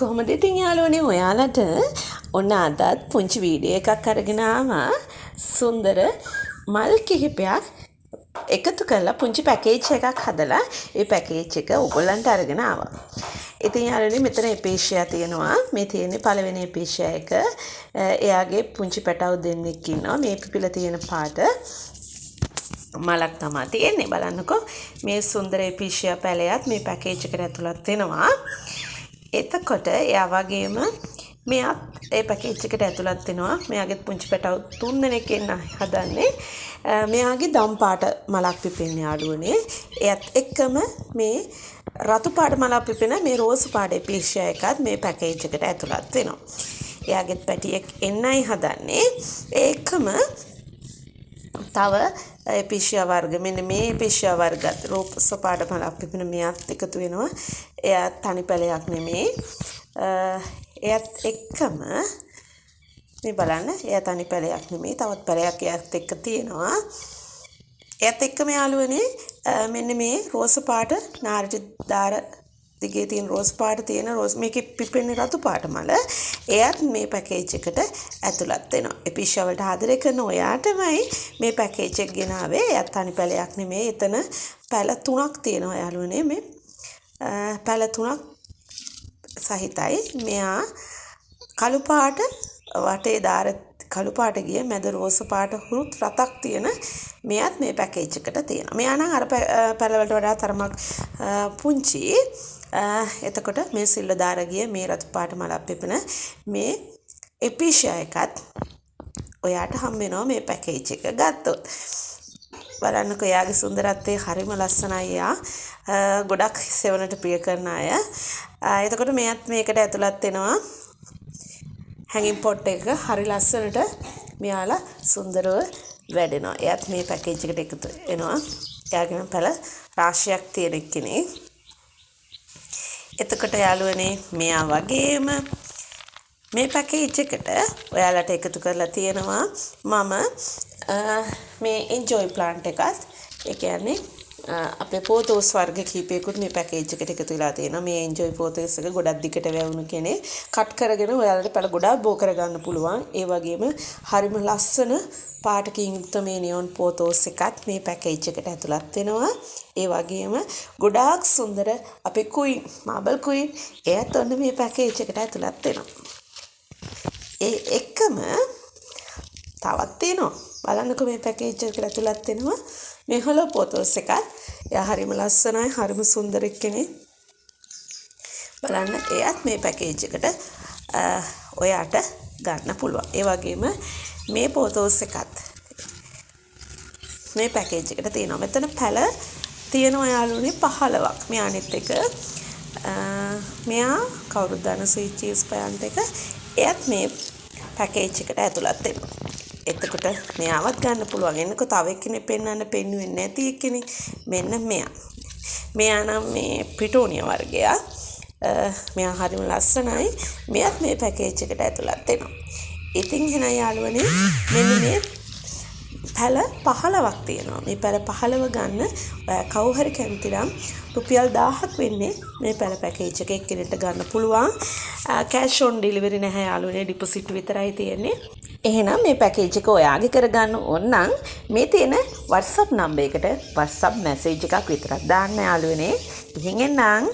කොහොමද ඉතින් යාළුවනේ ඔයාලට ඔන්න අදත් පුංචි වීඩියෝ එකක් අරගෙන ආවා සුන්දර මල් කිහිපයක් එකතු කරලා පුංචි පැකේජ් එකක් හදලා ඒ පැකේජ් එක ඔයගොල්ලන්ට අරගෙන ආවා. ඉතින් යාළුවනේ මෙතන එපීෂියා තියෙනවා. මේ තියෙන්නේ පළවෙනි එපීෂියා එක. එයාගේ පුංචි පැටව් දෙන්නෙක් ඉන්නවා. මේ පිපිලා තියෙන පාට මලක් තමයි තියෙන්නේ. බලන්නකෝ මේ සුන්දර එපීෂියා පැලයත් මේ පැකේජ් එකට ඇතුළත් වෙනවා. එතකොට එයා වගේම මෙයාත් ඒ පැකේජ් එකට ඇතුළත් වෙනවා. මෙයාගේ පුංචි පැටව් 3 දෙනෙක් ඉන්න හදන්නේ. මෙයාගේ දම් පාට මලක් පිපෙන්නේ යාළුවනේ. එයත් එක්කම මේ රතු පාට මලක් පිපෙන මේ රෝස් පාට එපීෂියා එකත් මේ පැකේජ් එකට ඇතුළත් වෙනවා. එයාගේ පැටියෙක් එන්නයි හදන්නේ. ඒකම තව එපීෂියා වර්ග මෙන්න මේ එපීෂියා වර්ගත් රෝස් පාට මලක් පිපෙන මෙයාත් එකතු වෙනවා. එයා තනි පැලයක් නෙමෙයි. එයත් එක්කම මේ බලන්න එයා තනි පැලයක් නෙමෙයි. තවත් පැලයක් එයාත් එක්ක තියෙනවා. එයත් එක්කම යාළුවනේ මෙන්න මේ රෝස් පාට නාරටි දාර දිගේ තියෙන රෝස් පාට තියෙන රෝස් මේකේ පිපෙන්නේ රතු පාට මල. එයත් මේ පැකේජ් එකට ඇතුළත් වෙනවා. එපීෂියා වලට ආදරය කරන ඔයාටමයි මේ පැකේජ් එක ගෙනාවේ. එයත් තනි පැලයක් නෙමෙයි. එතන පැල 3ක් තියෙනවා යාළුවනේ. මේ පැල 3ක් සහිතයි. මෙයා කළු පාට වටේ දාර කළු පාට ගිය මැද රෝස පාට හුරුත් රතක් තියෙන මෙයත් මේ පැකේජ් එකට තියෙනවා. මෙයා නම් අර පැල වලට වඩා තරමක් පුංචි. එතකොට මේ සිල්ව දාර ගිය මේ රතු පාට මලක් පිපෙන මේ එපීෂියා එකත් ඔයාට හම් වෙනවා මේ පැකේජ් එක ගත්තොත්. බලන්නකෝ එයාගේ සුන්දරත්වය හරිම ලස්සනයි. යා ගොඩක් සෙවණට ප්‍රිය කරන අය. එතකොට මෙයත් මේකට ඇතුළත් වෙනවා. හැංගින් පොට් එක හරි ලස්සනට මෙයාලා සුන්දරව වැඩෙනවා. එයත් මේ පැකේජ් එකට එකතු වෙනවා. එයාගෙන පැල රාශියක් තියෙන කෙනෙක්. එතකොට යාළුවනේ මෙයා වගේම මේ පැකේජ් එකට ඔයාලට එකතු කරලා තියෙනවා මම මේ එන්ජොයි ප්ලාන්ට් එකත්. ඒ කියන්නේ අපේ පොතෝස් වර්ග කීපයකට මේ පැකේජ් එකට එකතු වෙලා තියෙනවා. මේ එන්ජොයි පොතෝස් එක ගොඩක් දිගට වැවුණු කෙනෙක්. කට් කරගෙන ඔයාලට පැල ගොඩක් බෝ කරගන්න පුළුවන්. ඒ වගේම හරිම ලස්සන පාටකින් යුක්ත මේ නියොන් පොතෝස් එකත් මේ පැකේජ් එකට ඇතුළත් වෙනවා. ඒ වගේම ගොඩාක් සුන්දර අපේ කුයින් මාබල් කුයින් එයත් ඔන්න මේ පැකේජ් එකට ඇතුළත් වෙනවා. ඒ එක්කම තවත් තියෙනවා. බලන්නකෝ මේ පැකේජ් එකට ඇතුළත් වෙනවා මේ හොලෝ පොතෝස් එකත්. එයා හරිම ලස්සනයි, හරිම සුන්දර කෙනෙක්. බලන්න එයත් මේ පැකේජ් එකට ඔයාට ගන්න පුළුවන්. ඒ වගේම මේ පොතෝස් එකත් මේ පැකේජ් එකට තියෙනවා. මෙතන පැල තියෙනවා යාළුවනේ 15ක්. මේ අනිත් එක මෙයා කවුරුද දන්න ස්වීට් චීස් ප්ලාන්ට් එක. එයත් මේ පැකේජ් එකට ඇතුළත් වෙනවා. එතකොට මෙයාවත් ගන්න පුළුවන්. එන්නකෝ තව එක්කෙනෙක් පෙන්වන්න පෙන්නුවේ නැති එක්කෙනෙක්. මෙන්න මෙයා. මෙයා නම් මේ පිටෝනියා වර්ගයක්. මෙයා හරිම ලස්සනයි. මෙයත් මේ පැකේජ් එකට ඇතුළත් වෙනවා. ඉතින් එහෙනම් යාළුවනේ මෙන්න මේ පැල 15ක් තියෙනවා. මේ පැල 15 ගන්න ඔයා කවුරු හරි කැමති නම් රුපියල් 1000ක් වෙන්නේ මේ පැල පැකේජ් එක එක්කෙනෙක්ට ගන්න පුළුවන්. කැෂ් ඔන් ඩෙලිවරි නැහැ යාළුවනේ. ඩිපොසිට් විතරයි තියෙන්නේ. එහෙනම් මේ පැකේජ් එක ඔයාගේ කරගන්න ඕන නම් මේ තියෙන WhatsApp නම්බර් එකට WhatsApp මැසේජ් එකක් විතරක් දාන්න යාළුවනේ. ඉතින් එන්නම්